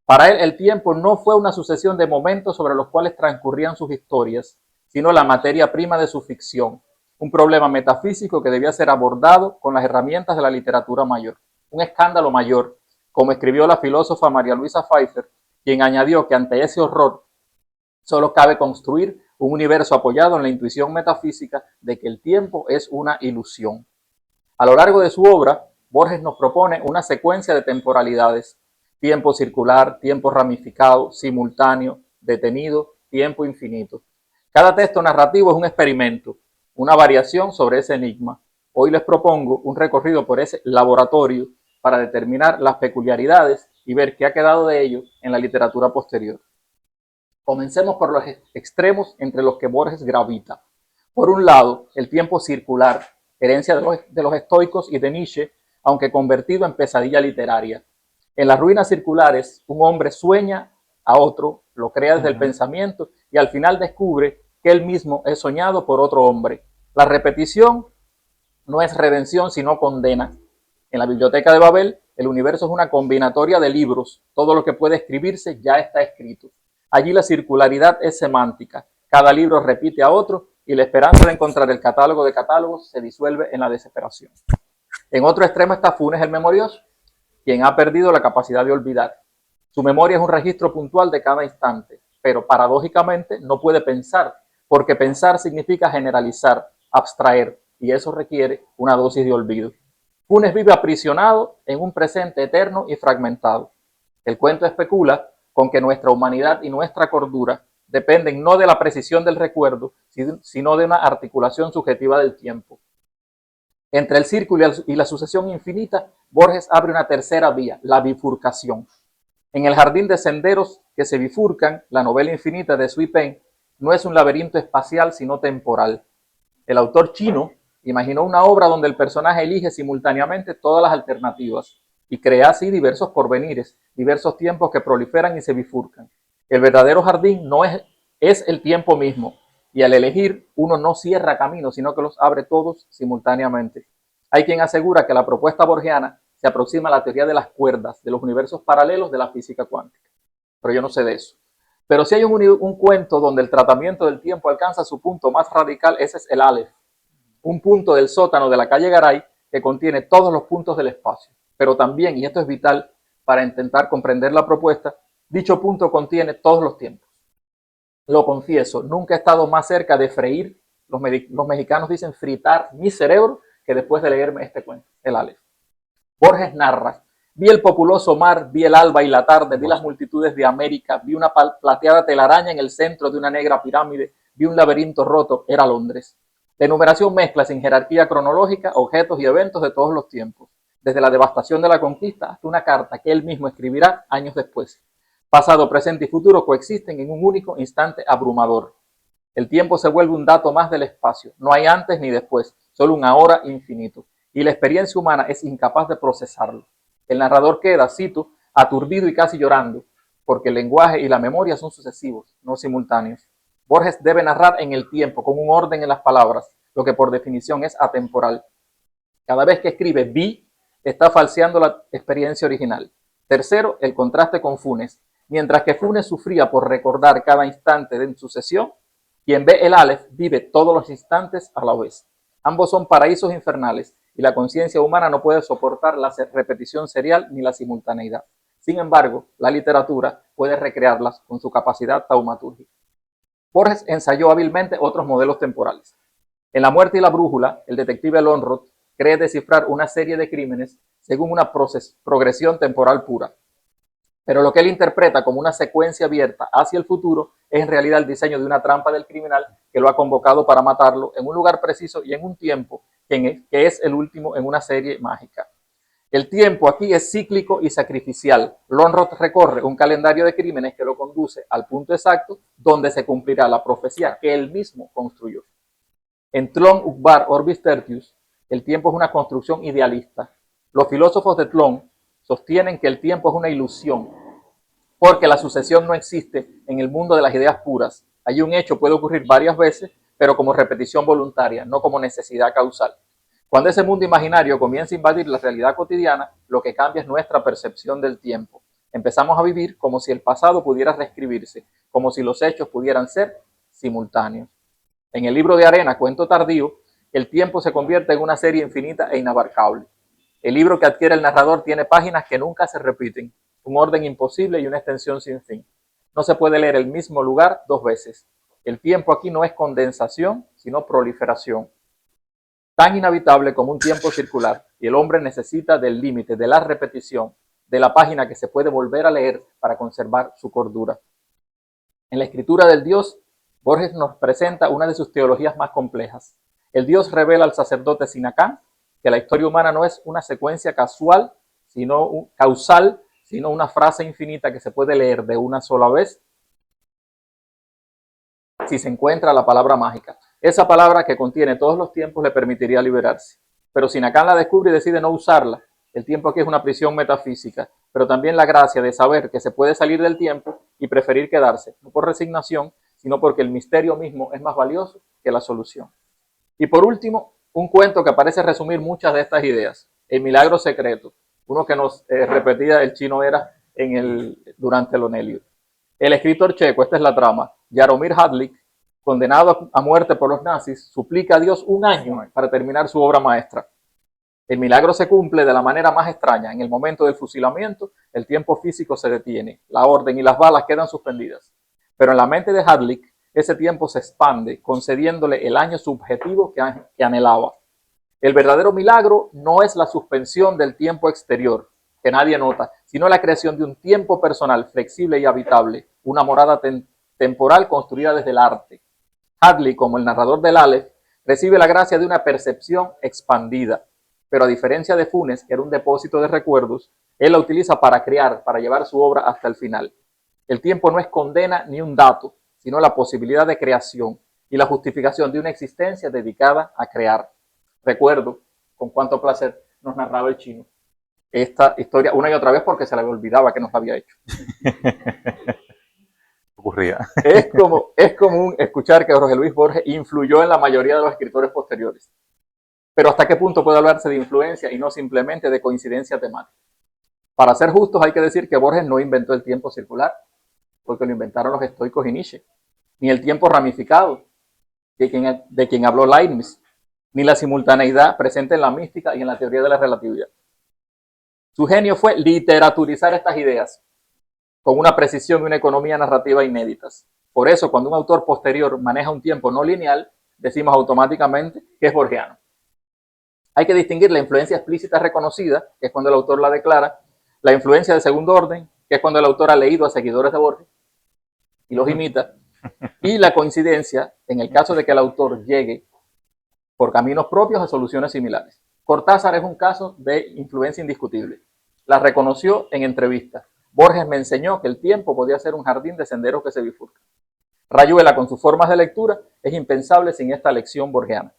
Para él, el tiempo no fue una sucesión de momentos sobre los cuales transcurrían sus historias, sino la materia prima de su ficción, un problema metafísico que debía ser abordado con las herramientas de la literatura mayor, un escándalo mayor, como escribió la filósofa María Luisa Pfeiffer, quien añadió que ante ese horror solo cabe construir un universo apoyado en la intuición metafísica de que el tiempo es una ilusión. A lo largo de su obra, Borges nos propone una secuencia de temporalidades: tiempo circular, tiempo ramificado, simultáneo, detenido, tiempo infinito. Cada texto narrativo es un experimento, una variación sobre ese enigma. Hoy les propongo un recorrido por ese laboratorio para determinar las peculiaridades y ver qué ha quedado de ello en la literatura posterior. Comencemos por los extremos entre los que Borges gravita. Por un lado, el tiempo circular, herencia de los estoicos y de Nietzsche, aunque convertido en pesadilla literaria. En las ruinas circulares, un hombre sueña a otro, lo crea desde el pensamiento y al final descubre que él mismo es soñado por otro hombre. La repetición no es redención, sino condena. En la biblioteca de Babel, el universo es una combinatoria de libros. Todo lo que puede escribirse ya está escrito. Allí la circularidad es semántica. Cada libro repite a otro y la esperanza de encontrar el catálogo de catálogos se disuelve en la desesperación. En otro extremo está Funes el memorioso, quien ha perdido la capacidad de olvidar. Su memoria es un registro puntual de cada instante, pero paradójicamente no puede pensar, porque pensar significa generalizar, abstraer, y eso requiere una dosis de olvido. Funes vive aprisionado en un presente eterno y fragmentado. El cuento especula con que nuestra humanidad y nuestra cordura dependen no de la precisión del recuerdo, sino de una articulación subjetiva del tiempo. Entre el círculo y la sucesión infinita, Borges abre una tercera vía, la bifurcación. En el jardín de senderos que se bifurcan, la novela infinita de Sui Pen no es un laberinto espacial, sino temporal. El autor chino Imaginó una obra donde el personaje elige simultáneamente todas las alternativas y crea así diversos porvenires, diversos tiempos que proliferan y se bifurcan. El verdadero jardín no es el tiempo mismo, y al elegir uno no cierra caminos, sino que los abre todos simultáneamente. Hay quien asegura que la propuesta borgiana se aproxima a la teoría de las cuerdas, de los universos paralelos de la física cuántica, pero yo no sé de eso. Pero si hay un cuento donde el tratamiento del tiempo alcanza su punto más radical, ese es el Aleph, un punto del sótano de la calle Garay que contiene todos los puntos del espacio. Pero también, y esto es vital para intentar comprender la propuesta, dicho punto contiene todos los tiempos. Lo confieso, nunca he estado más cerca de freír, los mexicanos dicen fritar mi cerebro, que después de leerme este cuento, el Aleph. Borges narra: vi el populoso mar, vi el alba y la tarde, vi las multitudes de América, vi una plateada telaraña en el centro de una negra pirámide, vi un laberinto roto, era Londres. La enumeración mezcla sin jerarquía cronológica objetos y eventos de todos los tiempos, desde la devastación de la conquista hasta una carta que él mismo escribirá años después. Pasado, presente y futuro coexisten en un único instante abrumador. El tiempo se vuelve un dato más del espacio, no hay antes ni después, solo un ahora infinito, y la experiencia humana es incapaz de procesarlo. El narrador queda, cito, aturdido y casi llorando, porque el lenguaje y la memoria son sucesivos, no simultáneos. Borges debe narrar en el tiempo, con un orden en las palabras, lo que por definición es atemporal. Cada vez que escribe vi, está falseando la experiencia original. Tercero, el contraste con Funes. Mientras que Funes sufría por recordar cada instante de sucesión, quien ve el Aleph vive todos los instantes a la vez. Ambos son paraísos infernales y la conciencia humana no puede soportar la repetición serial ni la simultaneidad. Sin embargo, la literatura puede recrearlas con su capacidad taumatúrgica. Borges ensayó hábilmente otros modelos temporales. En La muerte y la brújula, el detective Lonrod cree descifrar una serie de crímenes según una progresión temporal pura. Pero lo que él interpreta como una secuencia abierta hacia el futuro es en realidad el diseño de una trampa del criminal que lo ha convocado para matarlo en un lugar preciso y en un tiempo que es el último en una serie mágica. El tiempo aquí es cíclico y sacrificial. Lonrod recorre un calendario de crímenes que lo conduce al punto exacto donde se cumplirá la profecía que él mismo construyó. En Tlön Uqbar Orbis Tertius, el tiempo es una construcción idealista. Los filósofos de Tlön sostienen que el tiempo es una ilusión, porque la sucesión no existe en el mundo de las ideas puras. Allí un hecho puede ocurrir varias veces, pero como repetición voluntaria, no como necesidad causal. Cuando ese mundo imaginario comienza a invadir la realidad cotidiana, lo que cambia es nuestra percepción del tiempo. Empezamos a vivir como si el pasado pudiera reescribirse, como si los hechos pudieran ser simultáneos. En el libro de Arena, Cuento tardío, el tiempo se convierte en una serie infinita e inabarcable. El libro que adquiere el narrador tiene páginas que nunca se repiten, un orden imposible y una extensión sin fin. No se puede leer el mismo lugar dos veces. El tiempo aquí no es condensación, sino proliferación. Tan inhabitable como un tiempo circular, y el hombre necesita del límite, de la repetición, de la página que se puede volver a leer para conservar su cordura. En la escritura del Dios, Borges nos presenta una de sus teologías más complejas. El Dios revela al sacerdote Sinacán que la historia humana no es una secuencia causal, sino una frase infinita que se puede leer de una sola vez si se encuentra la palabra mágica. Esa palabra que contiene todos los tiempos le permitiría liberarse. Pero Sinacán la descubre y decide no usarla. El tiempo aquí es una prisión metafísica, pero también la gracia de saber que se puede salir del tiempo y preferir quedarse, no por resignación, sino porque el misterio mismo es más valioso que la solución. Y por último, un cuento que parece resumir muchas de estas ideas, El milagro secreto, uno que nos repetía el chino era durante el Onelio. El escritor checo, esta es la trama, Jaromír Hadlík, condenado a muerte por los nazis, suplica a Dios un año para terminar su obra maestra. El milagro se cumple de la manera más extraña. En el momento del fusilamiento, el tiempo físico se detiene, la orden y las balas quedan suspendidas. Pero en la mente de Hadlík, ese tiempo se expande, concediéndole el año subjetivo que anhelaba. El verdadero milagro no es la suspensión del tiempo exterior, que nadie nota, sino la creación de un tiempo personal, flexible y habitable, una morada temporal construida desde el arte. Hadley, como el narrador del Aleph, recibe la gracia de una percepción expandida, pero a diferencia de Funes, que era un depósito de recuerdos, él la utiliza para crear, para llevar su obra hasta el final. El tiempo no es condena ni un dato, sino la posibilidad de creación y la justificación de una existencia dedicada a crear. recuerdo con cuánto placer nos narraba el chino esta historia una y otra vez porque se le olvidaba que nos había hecho. Ocurría. Es común escuchar que Jorge Luis Borges influyó en la mayoría de los escritores posteriores. Pero ¿hasta qué punto puede hablarse de influencia y no simplemente de coincidencia temática? Para ser justos hay que decir que Borges no inventó el tiempo circular, porque lo inventaron los estoicos y Nietzsche, ni el tiempo ramificado, de quien habló Leibniz, ni la simultaneidad presente en la mística y en la teoría de la relatividad. Su genio fue literaturizar estas ideas con una precisión y una economía narrativa inéditas. Por eso, cuando un autor posterior maneja un tiempo no lineal, decimos automáticamente que es borgiano. Hay que distinguir la influencia explícita reconocida, que es cuando el autor la declara, la influencia de segundo orden, que es cuando el autor ha leído a seguidores de Borges y los imita, y la coincidencia, en el caso de que el autor llegue por caminos propios a soluciones similares. Cortázar es un caso de influencia indiscutible. La reconoció en entrevistas. Borges me enseñó que el tiempo podía ser un jardín de senderos que se bifurcan. Rayuela, con sus formas de lectura, es impensable sin esta lección borgiana.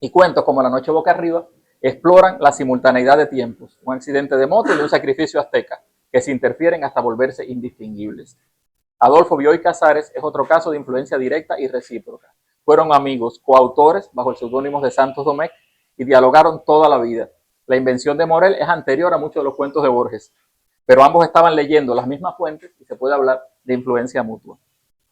Y cuentos como La noche boca arriba exploran la simultaneidad de tiempos, un accidente de moto y un sacrificio azteca, que se interfieren hasta volverse indistinguibles. Adolfo Bioy Casares es otro caso de influencia directa y recíproca. Fueron amigos, coautores, bajo el seudónimo de Santos Domecq, y dialogaron toda la vida. La invención de Morel es anterior a muchos de los cuentos de Borges, pero ambos estaban leyendo las mismas fuentes y se puede hablar de influencia mutua.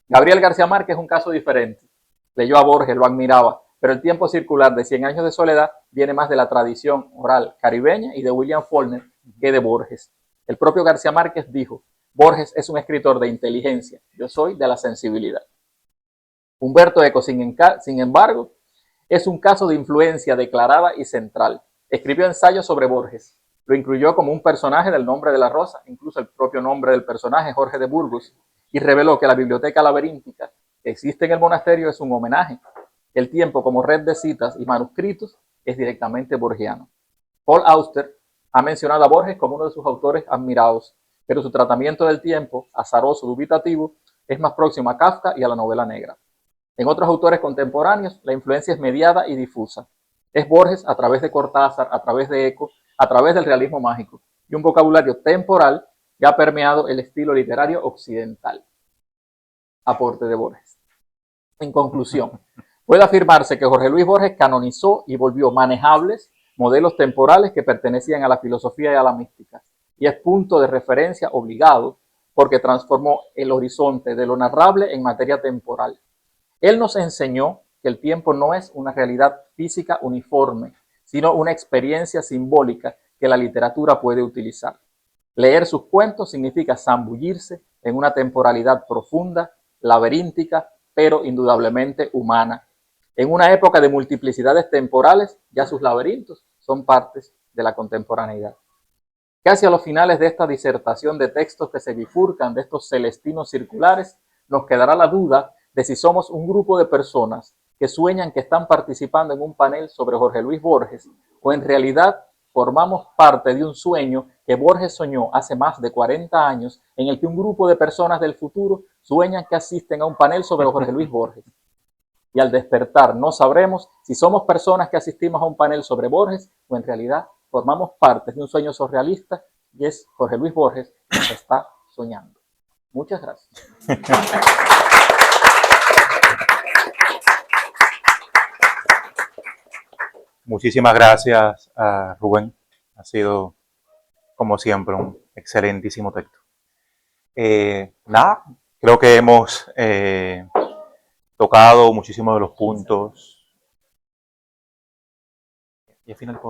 Gabriel García Márquez es un caso diferente. Leyó a Borges, lo admiraba, pero el tiempo circular de 100 años de soledad viene más de la tradición oral caribeña y de William Faulkner que de Borges. El propio García Márquez dijo, Borges es un escritor de inteligencia, yo soy de la sensibilidad. Humberto Eco, sin embargo, es un caso de influencia declarada y central. Escribió ensayos sobre Borges, lo incluyó como un personaje del Nombre de la Rosa, incluso el propio nombre del personaje, Jorge de Burgos, y reveló que la biblioteca laberíntica que existe en el monasterio es un homenaje. El tiempo como red de citas y manuscritos es directamente borgiano. Paul Auster ha mencionado a Borges como uno de sus autores admirados, pero su tratamiento del tiempo, azaroso, dubitativo, es más próximo a Kafka y a la novela negra. En otros autores contemporáneos, la influencia es mediada y difusa. Es Borges a través de Cortázar, a través de Eco, a través del realismo mágico, y un vocabulario temporal que ha permeado el estilo literario occidental. Aporte de Borges. En conclusión, puede afirmarse que Jorge Luis Borges canonizó y volvió manejables modelos temporales que pertenecían a la filosofía y a la mística, y es punto de referencia obligado porque transformó el horizonte de lo narrable en materia temporal. Él nos enseñó que el tiempo no es una realidad física uniforme, sino una experiencia simbólica que la literatura puede utilizar. Leer sus cuentos significa zambullirse en una temporalidad profunda, laberíntica, pero indudablemente humana. En una época de multiplicidades temporales, ya sus laberintos son partes de la contemporaneidad. Casi a los finales de esta disertación de textos que se bifurcan de estos celestinos circulares, nos quedará la duda de si somos un grupo de personas que sueñan que están participando en un panel sobre Jorge Luis Borges, o en realidad formamos parte de un sueño que Borges soñó hace más de 40 años, en el que un grupo de personas del futuro sueñan que asisten a un panel sobre Jorge Luis Borges. Y al despertar no sabremos si somos personas que asistimos a un panel sobre Borges o en realidad formamos parte de un sueño surrealista y es Jorge Luis Borges que está soñando. Muchas gracias. Muchísimas gracias a Rubén. Ha sido, como siempre, un excelentísimo texto. Creo que hemos tocado muchísimos de los puntos. Y al final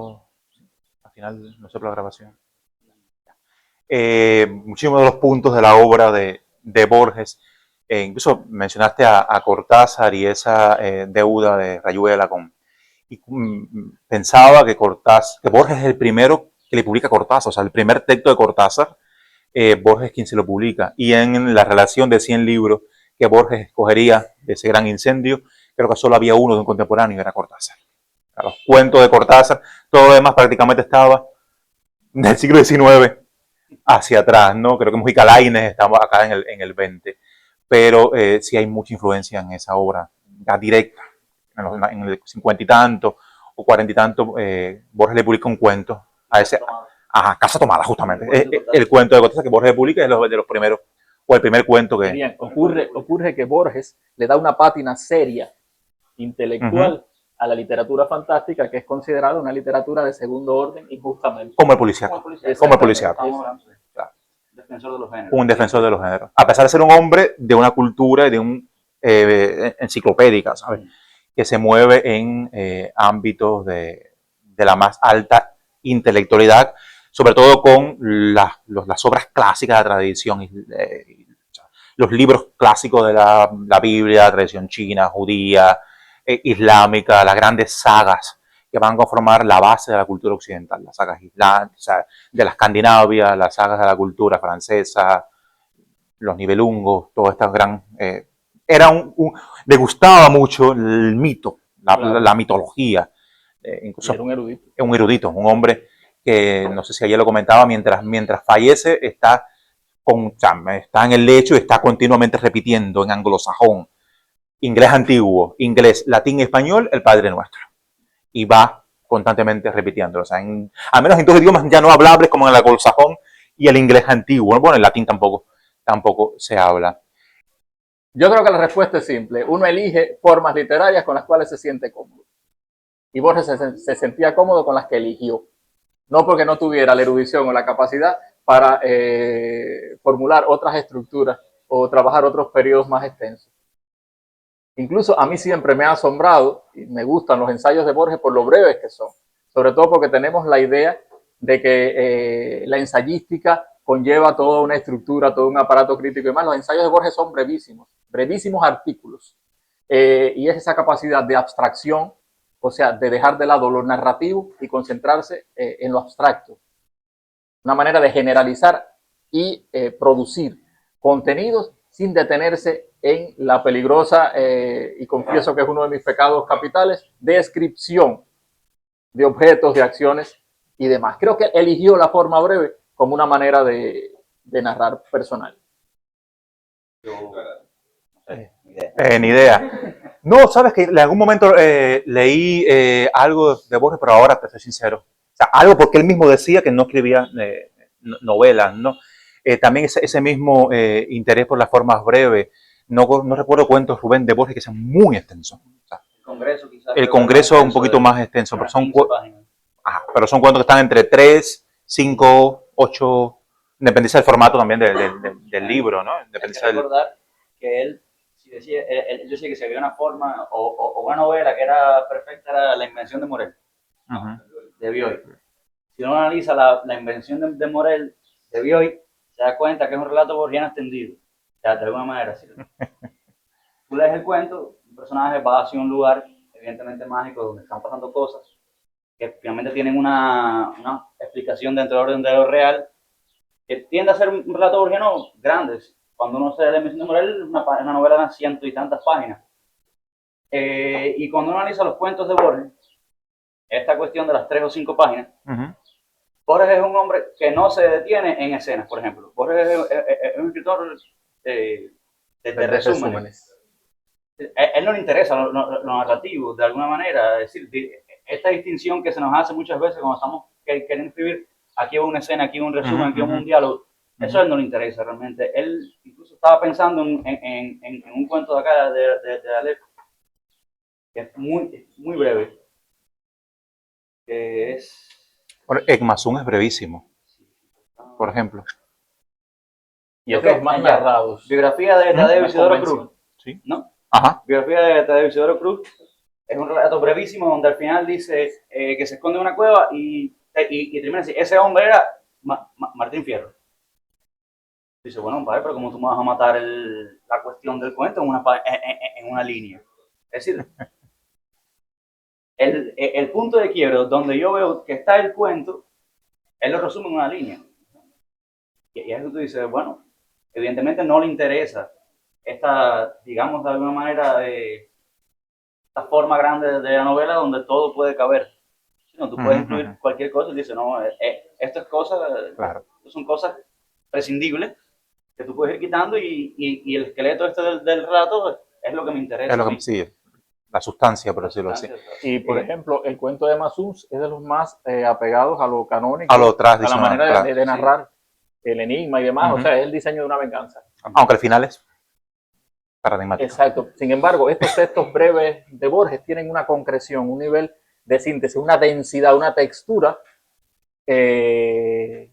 no sé por la grabación. Muchísimos de los puntos de la obra de Borges. Incluso mencionaste a Cortázar y esa deuda de Rayuela con... Y pensaba que Borges es el primero que le publica a Cortázar, o sea, el primer texto de Cortázar, Borges es quien se lo publica. Y en la relación de 100 libros que Borges escogería de ese gran incendio, creo que solo había uno de un contemporáneo y era Cortázar. Los cuentos de Cortázar, todo lo demás prácticamente estaba del siglo XIX hacia atrás, ¿no? Creo que Mujica Lainez estaba acá en el 20, pero sí hay mucha influencia en esa obra, ya directa, en el 50 y tanto, o 40 y tanto, Borges le publica un cuento a ese, Casa Tomada, justamente. El cuento de Cortázar que Borges le publica es de los primeros, o el primer cuento que... Bien, ocurre que Borges le da una pátina seria, intelectual, a la literatura fantástica, que es considerada una literatura de segundo orden injustamente. Como el policíaco. Como el policíaco. Claro. Defensor de los géneros. Un defensor de los géneros. A pesar de ser un hombre de una cultura y de un enciclopédica, ¿sabes? Que se mueve en ámbitos de la más alta intelectualidad, sobre todo con las obras clásicas de la tradición, los libros clásicos de la Biblia, tradición china, judía, islámica, las grandes sagas que van a conformar la base de la cultura occidental, las sagas islámicas, de la Escandinavia, las sagas de la cultura francesa, los Nibelungos, todas estas gran... le gustaba mucho el mito, la mitología. Incluso era un erudito. Un erudito, un hombre que, no sé si ayer lo comentaba, mientras fallece está en el lecho y está continuamente repitiendo en anglosajón, inglés antiguo, inglés, latín, español, el Padre Nuestro. Y va constantemente repitiendo. O sea, al menos en dos idiomas ya no hablables como en el anglosajón y el inglés antiguo. Bueno, el latín tampoco se habla. Yo creo que la respuesta es simple. Uno elige formas literarias con las cuales se siente cómodo. Y Borges se sentía cómodo con las que eligió. No porque no tuviera la erudición o la capacidad para formular otras estructuras o trabajar otros periodos más extensos. Incluso a mí siempre me ha asombrado y me gustan los ensayos de Borges por lo breves que son. Sobre todo porque tenemos la idea de que la ensayística conlleva toda una estructura, todo un aparato crítico y demás. Los ensayos de Borges son brevísimos artículos. Y es esa capacidad de abstracción, o sea, de dejar de lado lo narrativo y concentrarse en lo abstracto. Una manera de generalizar y producir contenidos sin detenerse en la peligrosa, y confieso que es uno de mis pecados capitales, descripción de objetos, de acciones y demás. Creo que eligió la forma breve como una manera de narrar personal. Ni idea. No, sabes que en algún momento leí algo de Borges, pero ahora te soy sincero. O sea, algo porque él mismo decía que no escribía novelas, ¿no? También ese mismo interés por las formas breves. No recuerdo cuentos, Rubén, de Borges que sean muy extensos. O sea, el Congreso es un poquito más extenso, pero son cuentos que están entre 3, 5, 8, dependiendo del formato también del libro, ¿no? Hay que recordar que él decía que si había una forma o una novela que era perfecta, era La invención de Morel, de Bioy. Si uno analiza la invención de Morel, de Bioy, se da cuenta que es un relato borgiano extendido, de alguna manera. ¿Sí? Tú lees el cuento, un personaje va hacia un lugar evidentemente mágico donde están pasando cosas que finalmente tienen una explicación dentro del orden de lo real, que tiende a ser un relato borgiano grande. Cuando uno se lee La invención de Morel, es una novela de unas 100 y tantas páginas. Y cuando uno analiza los cuentos de Borges, esta cuestión de las 3 o 5 páginas, Borges es un hombre que no se detiene en escenas, por ejemplo. Borges es un escritor de resúmenes. Él no le interesa lo narrativo, de alguna manera. Es decir, esta distinción que se nos hace muchas veces cuando estamos queriendo escribir, aquí va una escena, aquí va un resumen, aquí va un diálogo. Eso a él no le interesa realmente. Él incluso estaba pensando en un cuento de acá, de Aleph, que es muy breve, que es... Bueno, Ekmasun es brevísimo, por ejemplo. Y es de los más narrados. Biografía de Tadeo Isidoro Cruz. ¿Sí? ¿No? Ajá. Biografía de Tadeo Isidoro Cruz es un relato brevísimo donde al final dice que se esconde en una cueva y termina así. Ese hombre era Martín Fierro. Dice, bueno, padre, pero ¿cómo tú me vas a matar la cuestión del cuento en una línea? Es decir, el punto de quiebre donde yo veo que está el cuento, él lo resume en una línea. Y es que tú dices, bueno, evidentemente no le interesa esta, digamos, de alguna manera, esta forma grande de la novela donde todo puede caber. Sino tú puedes incluir cualquier cosa y dices, no, esto es claro. Son cosas prescindibles que tú puedes ir quitando y el esqueleto este del relato es lo que me interesa. Sí. la sustancia, por decirlo así. Y, por ejemplo, el cuento de Masuns es de los más apegados a lo canónico, A lo a la tradicional, manera claro. de narrar el enigma y demás. Ujú. O sea, es el diseño de una venganza. Aunque al final es paradigmático. Exacto. Sin embargo, estos textos breves de Borges tienen una concreción, un nivel de síntesis, una densidad, una textura que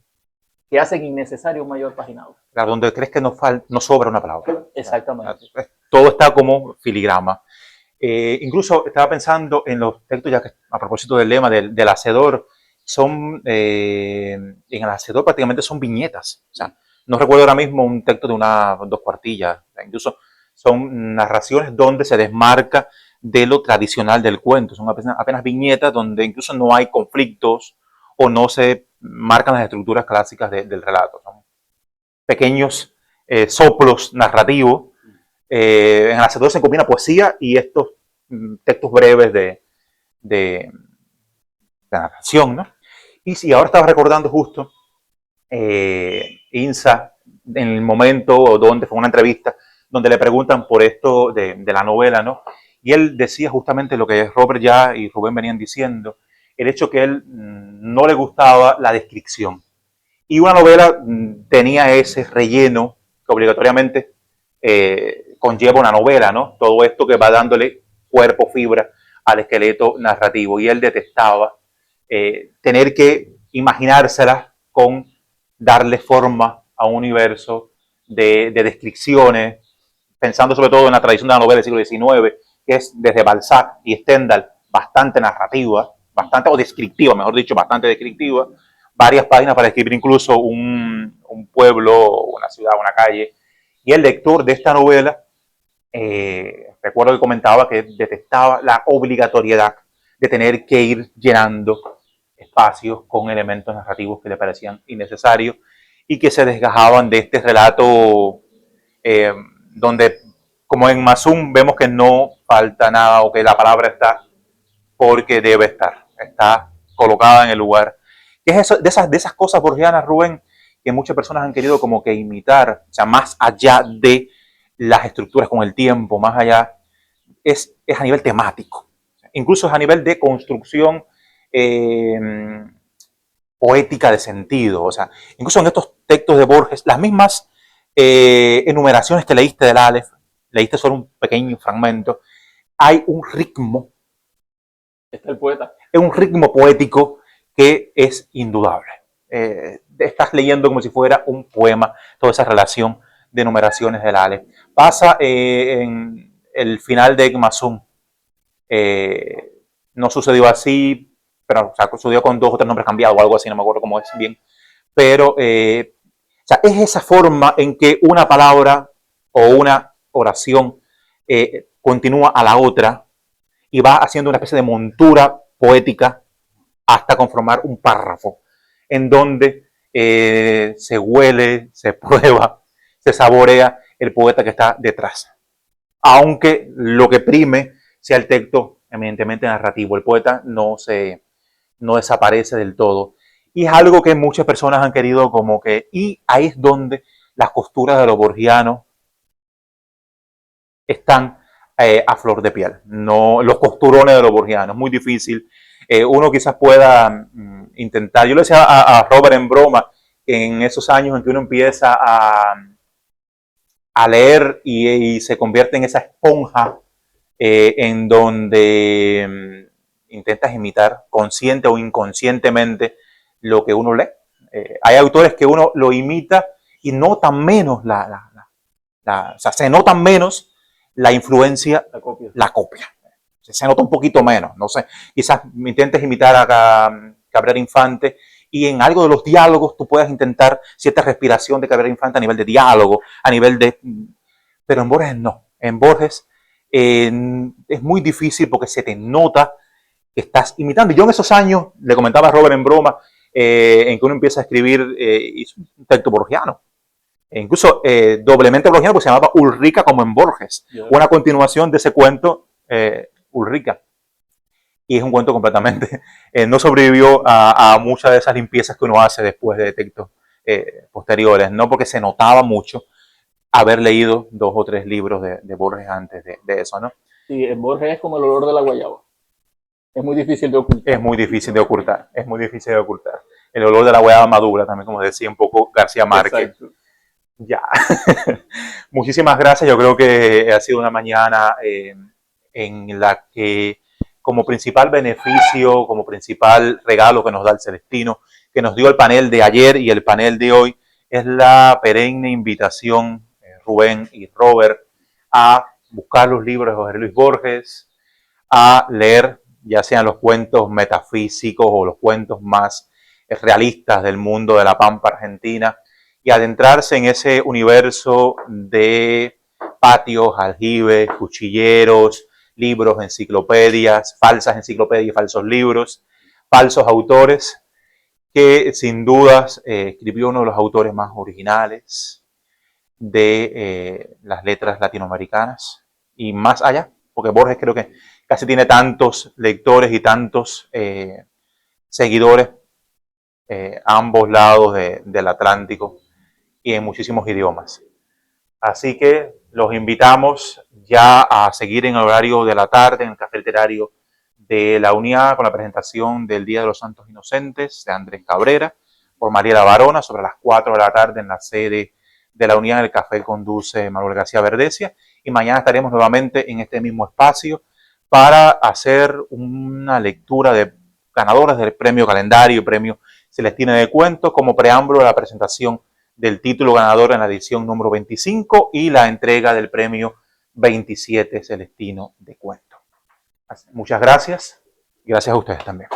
hacen innecesario un mayor paginado. Claro, donde crees que no sobra una palabra. Exactamente. Todo está como filigrama. Incluso estaba pensando en los textos, ya que a propósito del lema del hacedor, en el hacedor prácticamente son viñetas. O sea, no recuerdo ahora mismo un texto de 2 cuartillas. Incluso son narraciones donde se desmarca de lo tradicional del cuento. Son apenas viñetas donde incluso no hay conflictos o no se marcan las estructuras clásicas del relato. Son pequeños soplos narrativos. En el hacedor se combina poesía y estos textos breves de narración, ¿no? Y si ahora estaba recordando justo Insa en el momento donde fue una entrevista donde le preguntan por esto de la novela, ¿no? Y él decía justamente lo que Robert ya y Rubén venían diciendo, el hecho que él no le gustaba la descripción. Y una novela tenía ese relleno que obligatoriamente conlleva una novela, ¿no? Todo esto que va dándole cuerpo, fibra al esqueleto narrativo. Y él detestaba tener que imaginársela con darle forma a un universo de descripciones, pensando sobre todo en la tradición de la novela del siglo XIX, que es desde Balzac y Stendhal bastante narrativa, bastante, o descriptiva, mejor dicho, bastante descriptiva, varias páginas para escribir incluso un pueblo, una ciudad, una calle. Y el lector de esta novela, recuerdo que comentaba que detestaba la obligatoriedad de tener que ir llenando espacios con elementos narrativos que le parecían innecesarios y que se desgajaban de este relato donde, como en Masum, vemos que no falta nada o que la palabra está porque debe estar, está colocada en el lugar. ¿Qué es eso, de esas cosas borgianas, Rubén, que muchas personas han querido como que imitar, o sea, más allá de las estructuras con el tiempo, más allá, es a nivel temático, incluso es a nivel de construcción poética de sentido, o sea, incluso en estos textos de Borges, las mismas enumeraciones que leíste del Aleph, leíste solo un pequeño fragmento, hay un ritmo. Está el poeta. Es un ritmo poético que es indudable. Estás leyendo como si fuera un poema, toda esa relación de numeraciones del Aleph. Pasa en el final de Ekmasum. No sucedió así, pero o sea, sucedió con 2 o 3 nombres cambiados o algo así, no me acuerdo cómo es bien. Pero o sea, es esa forma en que una palabra o una oración continúa a la otra y va haciendo una especie de montura poética hasta conformar un párrafo en donde se huele, se prueba, se saborea el poeta que está detrás. Aunque lo que prime sea el texto eminentemente narrativo, el poeta no desaparece del todo. Y es algo que muchas personas han querido como que, y ahí es donde las costuras de lo borgiano están a flor de piel. No, los costurones de lo borgiano, es muy difícil. Uno quizás pueda intentar, yo le decía a Robert en broma, en esos años en que uno empieza a leer y se convierte en esa esponja en donde intentas imitar consciente o inconscientemente lo que uno lee. Hay autores que uno lo imita y notan menos o sea, se notan menos la influencia, la copia. Se nota un poquito menos, no sé. Quizás intentes imitar a Cabrera Infante y en algo de los diálogos tú puedas intentar cierta respiración de Cabrera Infante a nivel de diálogo, a nivel de... Pero en Borges no. En Borges es muy difícil porque se te nota que estás imitando. Y yo en esos años, le comentaba a Robert en broma, en que uno empieza a escribir un texto borgiano. E incluso doblemente borgiano, porque se llamaba Ulrica como en Borges. Yeah. Una continuación de ese cuento, Ulrica. Y es un cuento completamente... no sobrevivió a muchas de esas limpiezas que uno hace después de textos posteriores, ¿no? Porque se notaba mucho haber leído 2 o 3 libros de Borges antes de eso, ¿no? Sí, el Borges es como el olor de la guayaba. Es muy difícil de ocultar. Es muy difícil de ocultar, es muy difícil de ocultar. El olor de la guayaba madura, también como decía un poco García Márquez. Exacto. Ya. Muchísimas gracias. Yo creo que ha sido una mañana en la que como principal beneficio, como principal regalo que nos da el Celestino, que nos dio el panel de ayer y el panel de hoy, es la perenne invitación, Rubén y Robert, a buscar los libros de Jorge Luis Borges, a leer ya sean los cuentos metafísicos o los cuentos más realistas del mundo de la Pampa Argentina, y adentrarse en ese universo de patios, aljibes, cuchilleros, libros, enciclopedias, falsas enciclopedias y falsos libros, falsos autores, que sin dudas escribió uno de los autores más originales de las letras latinoamericanas y más allá, porque Borges creo que casi tiene tantos lectores y tantos seguidores a ambos lados del Atlántico y en muchísimos idiomas. Así que los invitamos ya a seguir en el horario de la tarde en el Café Literario de la UNIA con la presentación del Día de los Santos Inocentes de Andrés Cabrera por Mariela Barona sobre las 4 de la tarde en la sede de la UNIA en el Café conduce Manuel García Verdesia, y mañana estaremos nuevamente en este mismo espacio para hacer una lectura de ganadores del Premio Calendario y Premio Celestino de Cuentos como preámbulo de la presentación del título ganador en la edición número 25 y la entrega del premio 27 Celestino de Cuentos. Muchas gracias y gracias a ustedes también.